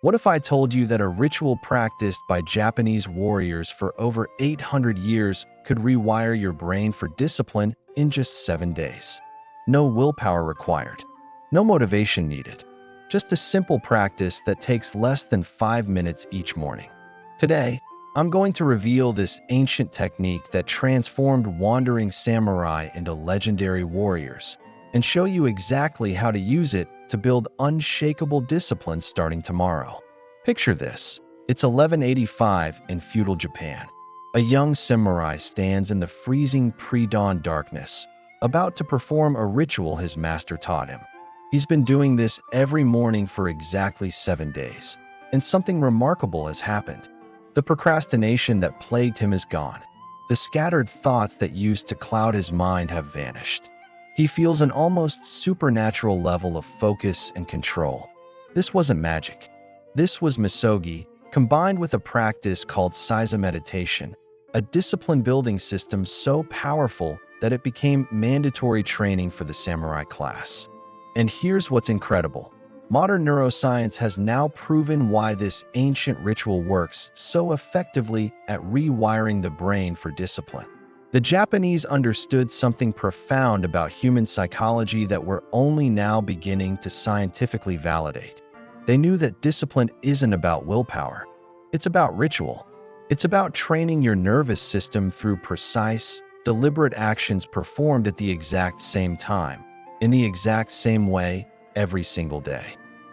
What if I told you that a ritual practiced by Japanese warriors for over 800 years could rewire your brain for discipline in just 7 days? No willpower required, no motivation needed, just a simple practice that takes less than 5 minutes each morning. Today, I'm going to reveal this ancient technique that transformed wandering samurai into legendary warriors and show you exactly how to use it to build unshakable discipline starting tomorrow. Picture this. It's 1185 in feudal Japan. A young samurai stands in the freezing pre-dawn darkness, about to perform a ritual his master taught him. He's been doing this every morning for exactly 7 days, and something remarkable has happened. The procrastination that plagued him is gone. The scattered thoughts that used to cloud his mind have vanished. He feels an almost supernatural level of focus and control. This wasn't magic. This was misogi, combined with a practice called seiza meditation, a discipline-building system so powerful that it became mandatory training for the samurai class. And here's what's incredible. Modern neuroscience has now proven why this ancient ritual works so effectively at rewiring the brain for discipline. The Japanese understood something profound about human psychology that we're only now beginning to scientifically validate. They knew that discipline isn't about willpower. It's about ritual. It's about training your nervous system through precise, deliberate actions performed at the exact same time, in the exact same way, every single day.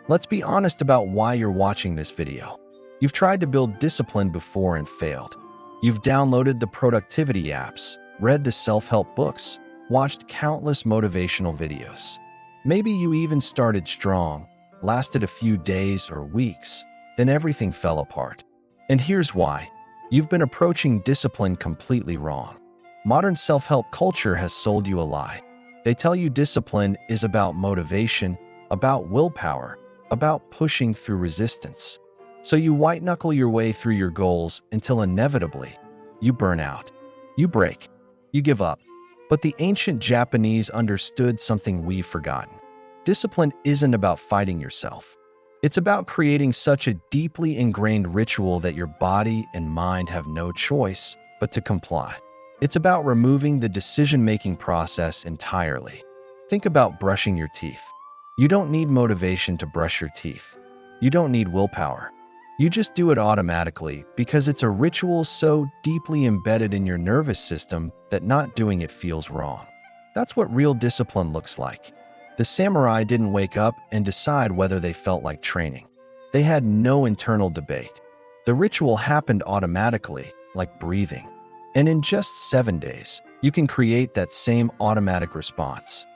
Let's be honest about why you're watching this video. You've tried to build discipline before and failed. You've downloaded the productivity apps, read the self-help books, watched countless motivational videos. Maybe you even started strong, lasted a few days or weeks, then everything fell apart. And here's why. You've been approaching discipline completely wrong. Modern self-help culture has sold you a lie. They tell you discipline is about motivation, about willpower, about pushing through resistance. So you white-knuckle your way through your goals until inevitably, you burn out. You break. You give up. But the ancient Japanese understood something we've forgotten. Discipline isn't about fighting yourself. It's about creating such a deeply ingrained ritual that your body and mind have no choice but to comply. It's about removing the decision-making process entirely. Think about brushing your teeth. You don't need motivation to brush your teeth. You don't need willpower. You just do it automatically because it's a ritual so deeply embedded in your nervous system that not doing it feels wrong. That's what real discipline looks like. The samurai didn't wake up and decide whether they felt like training. They had no internal debate. The ritual happened automatically, like breathing. And in just 7 days, you can create that same automatic response.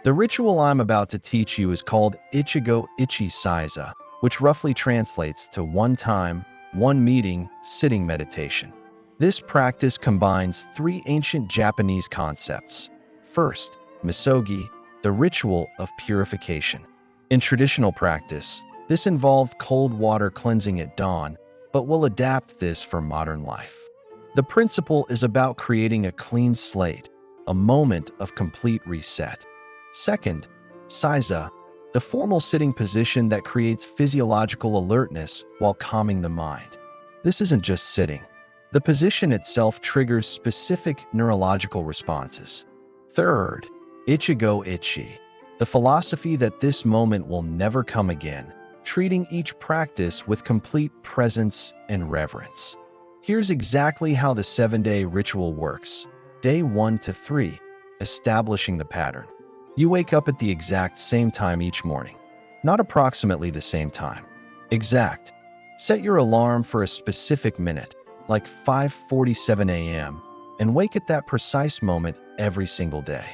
The ritual I'm about to teach you is called Ichigo Ichi Seiza, which roughly translates to one time, one meeting, sitting meditation. This practice combines 3 ancient Japanese concepts. First, misogi, the ritual of purification. In traditional practice, this involved cold water cleansing at dawn, but we'll adapt this for modern life. The principle is about creating a clean slate, a moment of complete reset. Second, seiza, the formal sitting position that creates physiological alertness while calming the mind. This isn't just sitting. The position itself triggers specific neurological responses. Third, Ichigo Ichi, the philosophy that this moment will never come again, treating each practice with complete presence and reverence. Here's exactly how the 7-day ritual works. Day 1 to 3, establishing the pattern. You wake up at the exact same time each morning. Not approximately the same time. Exact. Set your alarm for a specific minute, like 5:47 a.m., and wake at that precise moment every single day.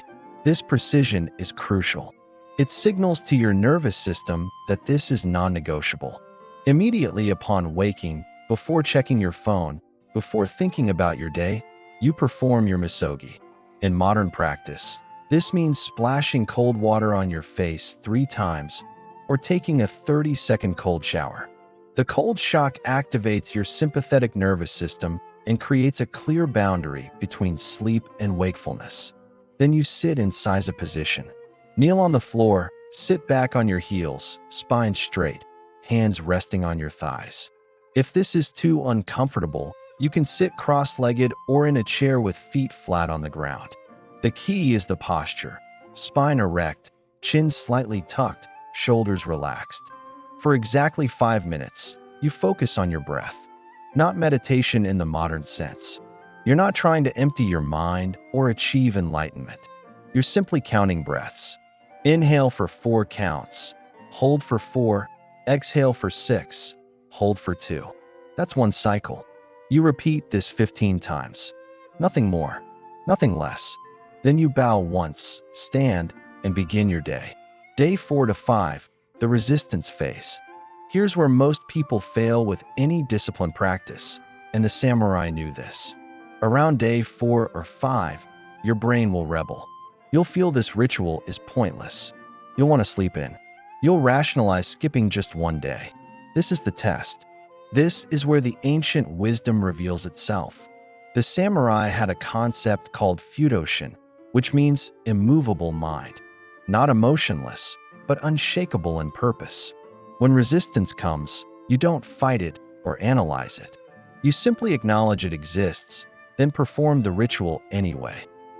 This precision is crucial. It signals to your nervous system that this is non-negotiable. Immediately upon waking, before checking your phone, before thinking about your day, you perform your misogi. In modern practice, this means splashing cold water on your face 3 times or taking a 30-second cold shower. The cold shock activates your sympathetic nervous system and creates a clear boundary between sleep and wakefulness. Then you sit in seiza position. Kneel on the floor, sit back on your heels, spine straight. hands resting on your thighs. If this is too uncomfortable, you can sit cross-legged or in a chair with feet flat on the ground. The key is the posture. Spine erect, chin slightly tucked, shoulders relaxed. For exactly 5 minutes, you focus on your breath. Not meditation in the modern sense. You're not trying to empty your mind or achieve enlightenment. You're simply counting breaths. Inhale for 4 counts. Hold for 4. Exhale for 6. Hold for 2. That's one cycle. You repeat this 15 times. Nothing more, nothing less. Then you bow once, stand, and begin your day. Day 4 to 5, the resistance phase. Here's where most people fail with any discipline practice, and the samurai knew this. Around day 4 or 5, your brain will rebel. You'll feel this ritual is pointless. You'll want to sleep in. You'll rationalize skipping just one day. This is the test. This is where the ancient wisdom reveals itself. The samurai had a concept called fudoshin, which means immovable mind. Not emotionless, but unshakable in purpose. When resistance comes, you don't fight it or analyze it. You simply acknowledge it exists, then perform the ritual anyway.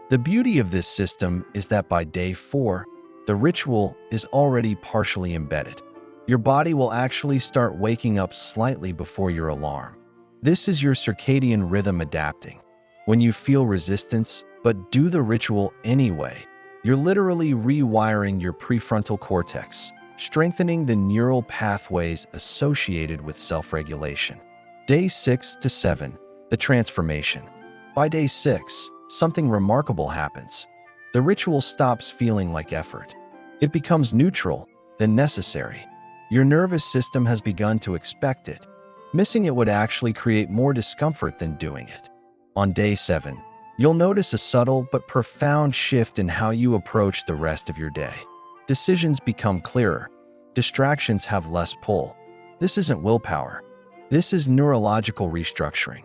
The beauty of this system is that by day 4, the ritual is already partially embedded. Your body will actually start waking up slightly before your alarm. This is your circadian rhythm adapting. When you feel resistance, but do the ritual anyway, you're literally rewiring your prefrontal cortex, strengthening the neural pathways associated with self-regulation. Day 6 to 7, the transformation. By day 6, something remarkable happens. The ritual stops feeling like effort. It becomes neutral, then necessary. Your nervous system has begun to expect it. Missing it would actually create more discomfort than doing it. On day 7, you'll notice a subtle but profound shift in how you approach the rest of your day. Decisions become clearer. Distractions have less pull. This isn't willpower. This is neurological restructuring.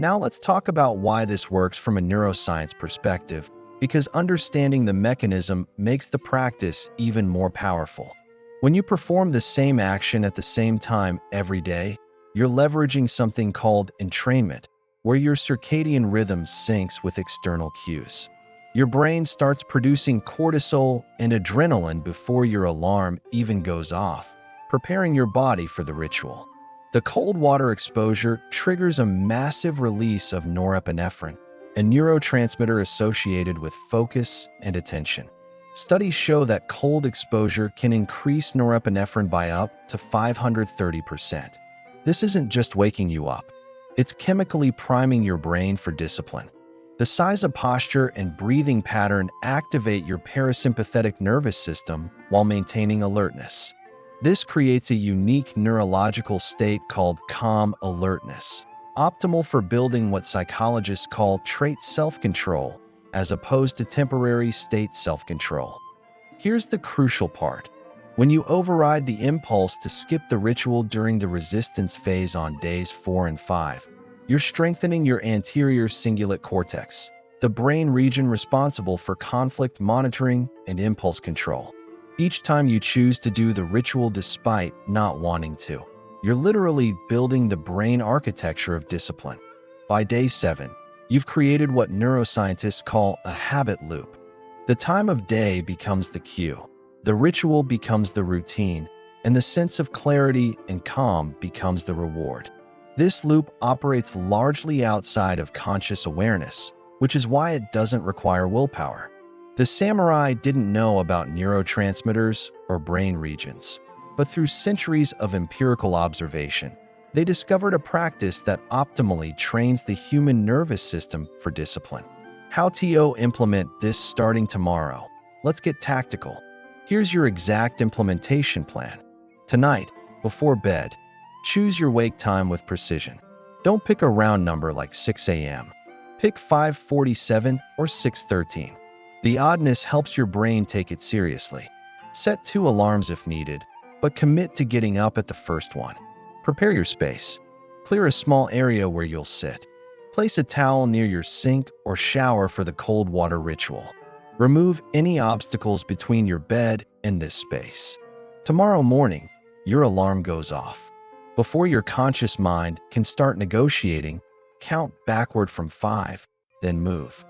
Now let's talk about why this works from a neuroscience perspective, because understanding the mechanism makes the practice even more powerful. When you perform the same action at the same time every day, you're leveraging something called entrainment, where your circadian rhythm syncs with external cues. Your brain starts producing cortisol and adrenaline before your alarm even goes off, preparing your body for the ritual. The cold water exposure triggers a massive release of norepinephrine, a neurotransmitter associated with focus and attention. Studies show that cold exposure can increase norepinephrine by up to 530%. This isn't just waking you up. It's chemically priming your brain for discipline. The size of posture and breathing pattern activate your parasympathetic nervous system while maintaining alertness. This creates a unique neurological state called calm alertness, optimal for building what psychologists call trait self-control, as opposed to temporary state self-control. Here's the crucial part. When you override the impulse to skip the ritual during the resistance phase on days 4 and 5, you're strengthening your anterior cingulate cortex, the brain region responsible for conflict monitoring and impulse control. Each time you choose to do the ritual despite not wanting to, you're literally building the brain architecture of discipline. By day 7, you've created what neuroscientists call a habit loop. The time of day becomes the cue, the ritual becomes the routine, and the sense of clarity and calm becomes the reward. This loop operates largely outside of conscious awareness, which is why it doesn't require willpower. The samurai didn't know about neurotransmitters or brain regions, but through centuries of empirical observation, they discovered a practice that optimally trains the human nervous system for discipline. How to implement this starting tomorrow? Let's get tactical. Here's your exact implementation plan. Tonight, before bed, choose your wake time with precision. Don't pick a round number like 6 a.m. Pick 5:47 or 6:13. The oddness helps your brain take it seriously. Set 2 alarms if needed, but commit to getting up at the first one. Prepare your space. Clear a small area where you'll sit. Place a towel near your sink or shower for the cold water ritual. Remove any obstacles between your bed and this space. Tomorrow morning, your alarm goes off. Before your conscious mind can start negotiating, count backward from 5, then move.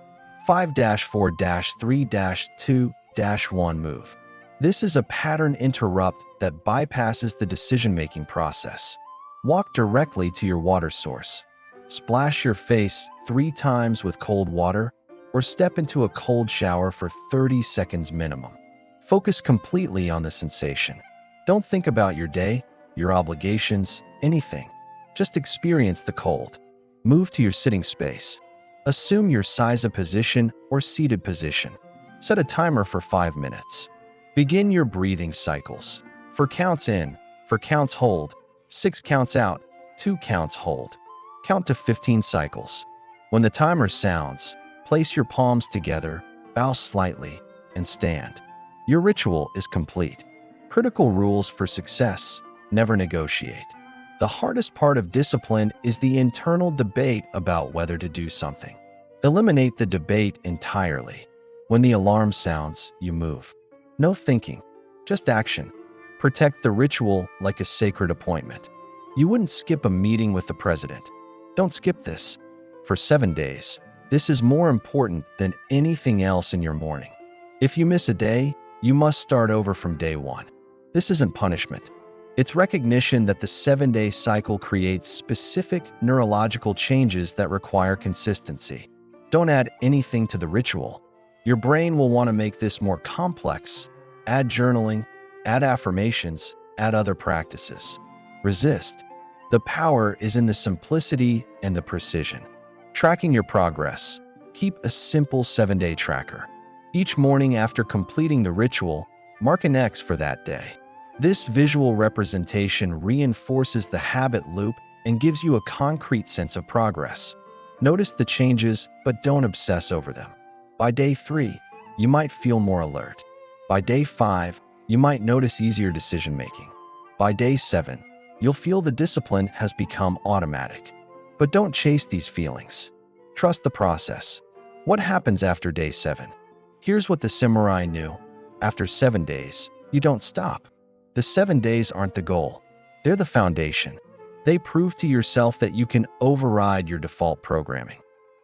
5-4-3-2-1 move. This is a pattern interrupt that bypasses the decision-making process. Walk directly to your water source. Splash your face 3 times with cold water, or step into a cold shower for 30 seconds minimum. Focus completely on the sensation. Don't think about your day, your obligations, anything. Just experience the cold. Move to your sitting space. Assume your siza position or seated position. Set a timer for 5 minutes. Begin your breathing cycles. 4 counts in, 4 counts hold, 6 counts out, 2 counts hold. Count to 15 cycles. When the timer sounds, place your palms together, bow slightly, and stand. Your ritual is complete. Critical rules for success: never negotiate. The hardest part of discipline is the internal debate about whether to do something. Eliminate the debate entirely. When the alarm sounds, you move. No thinking, just action. Protect the ritual like a sacred appointment. You wouldn't skip a meeting with the president. Don't skip this. For 7 days, this is more important than anything else in your morning. If you miss a day, you must start over from day 1. This isn't punishment. It's recognition that the 7-day cycle creates specific neurological changes that require consistency. Don't add anything to the ritual. Your brain will want to make this more complex. Add journaling, add affirmations, add other practices. Resist. The power is in the simplicity and the precision. Tracking your progress. Keep a simple 7-day tracker. Each morning after completing the ritual, mark an X for that day. This visual representation reinforces the habit loop and gives you a concrete sense of progress. Notice the changes, but don't obsess over them. By day 3, you might feel more alert. By day 5, you might notice easier decision-making. By day 7, you'll feel the discipline has become automatic. But don't chase these feelings. Trust the process. What happens after day 7? Here's what the samurai knew. After 7 days, you don't stop. The 7 days aren't the goal. They're the foundation. They prove to yourself that you can override your default programming.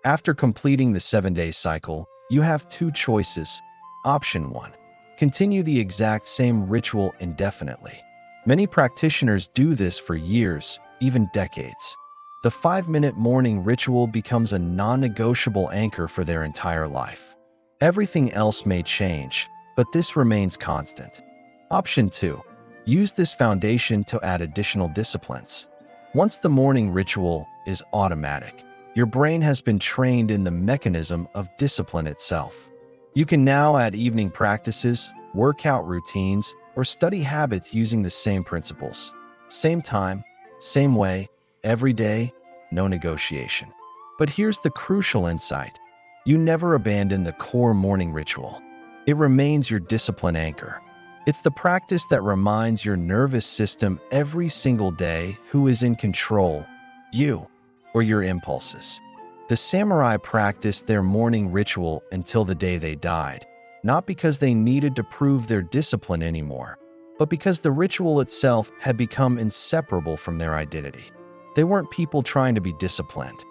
After completing the 7-day cycle, you have 2 choices. Option 1. Continue the exact same ritual indefinitely. Many practitioners do this for years, even decades. The 5-minute morning ritual becomes a non-negotiable anchor for their entire life. Everything else may change, but this remains constant. Option 2. Use this foundation to add additional disciplines. Once the morning ritual is automatic, your brain has been trained in the mechanism of discipline itself. You can now add evening practices, workout routines, or study habits using the same principles. Same time, same way, every day, no negotiation. But here's the crucial insight. You never abandon the core morning ritual. It remains your discipline anchor. It's the practice that reminds your nervous system every single day who is in control, you or your impulses. The samurai practiced their morning ritual until the day they died, not because they needed to prove their discipline anymore, but because the ritual itself had become inseparable from their identity. They weren't people trying to be disciplined.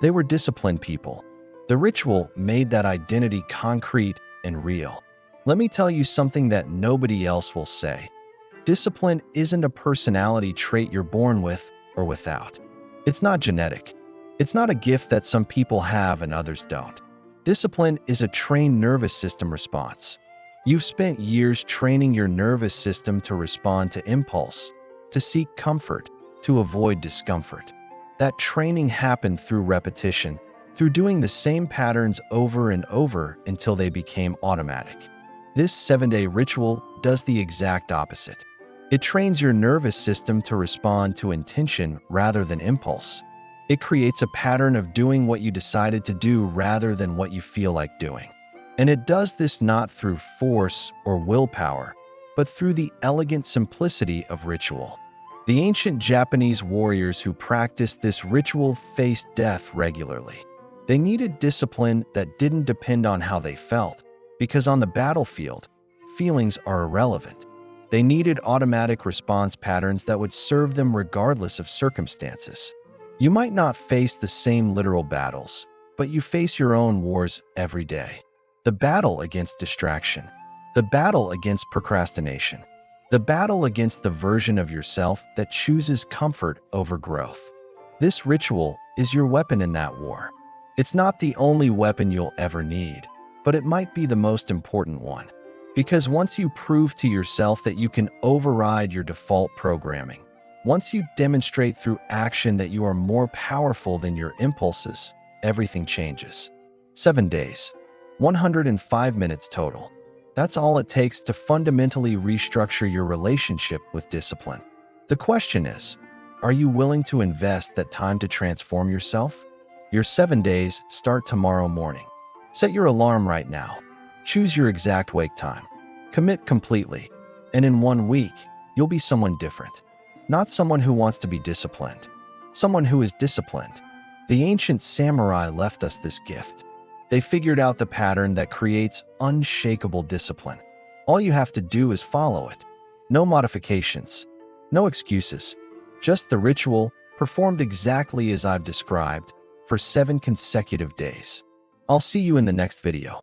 They were disciplined people. The ritual made that identity concrete and real. Let me tell you something that nobody else will say. Discipline isn't a personality trait you're born with or without. It's not genetic. It's not a gift that some people have and others don't. Discipline is a trained nervous system response. You've spent years training your nervous system to respond to impulse, to seek comfort, to avoid discomfort. That training happened through repetition, through doing the same patterns over and over until they became automatic. This 7-day ritual does the exact opposite. It trains your nervous system to respond to intention rather than impulse. It creates a pattern of doing what you decided to do rather than what you feel like doing. And it does this not through force or willpower, but through the elegant simplicity of ritual. The ancient Japanese warriors who practiced this ritual faced death regularly. They needed discipline that didn't depend on how they felt, because on the battlefield, feelings are irrelevant. They needed automatic response patterns that would serve them regardless of circumstances. You might not face the same literal battles, but you face your own wars every day. The battle against distraction, the battle against procrastination, the battle against the version of yourself that chooses comfort over growth. This ritual is your weapon in that war. It's not the only weapon you'll ever need, but it might be the most important one. Because once you prove to yourself that you can override your default programming, once you demonstrate through action that you are more powerful than your impulses, everything changes. 7 days, 105 minutes total. That's all it takes to fundamentally restructure your relationship with discipline. The question is, are you willing to invest that time to transform yourself? Your 7 days start tomorrow morning. Set your alarm right now. Choose your exact wake time. Commit completely. And in 1 week, you'll be someone different. Not someone who wants to be disciplined. Someone who is disciplined. The ancient samurai left us this gift. They figured out the pattern that creates unshakable discipline. All you have to do is follow it. No modifications. No excuses. Just the ritual, performed exactly as I've described, for 7 consecutive days. I'll see you in the next video.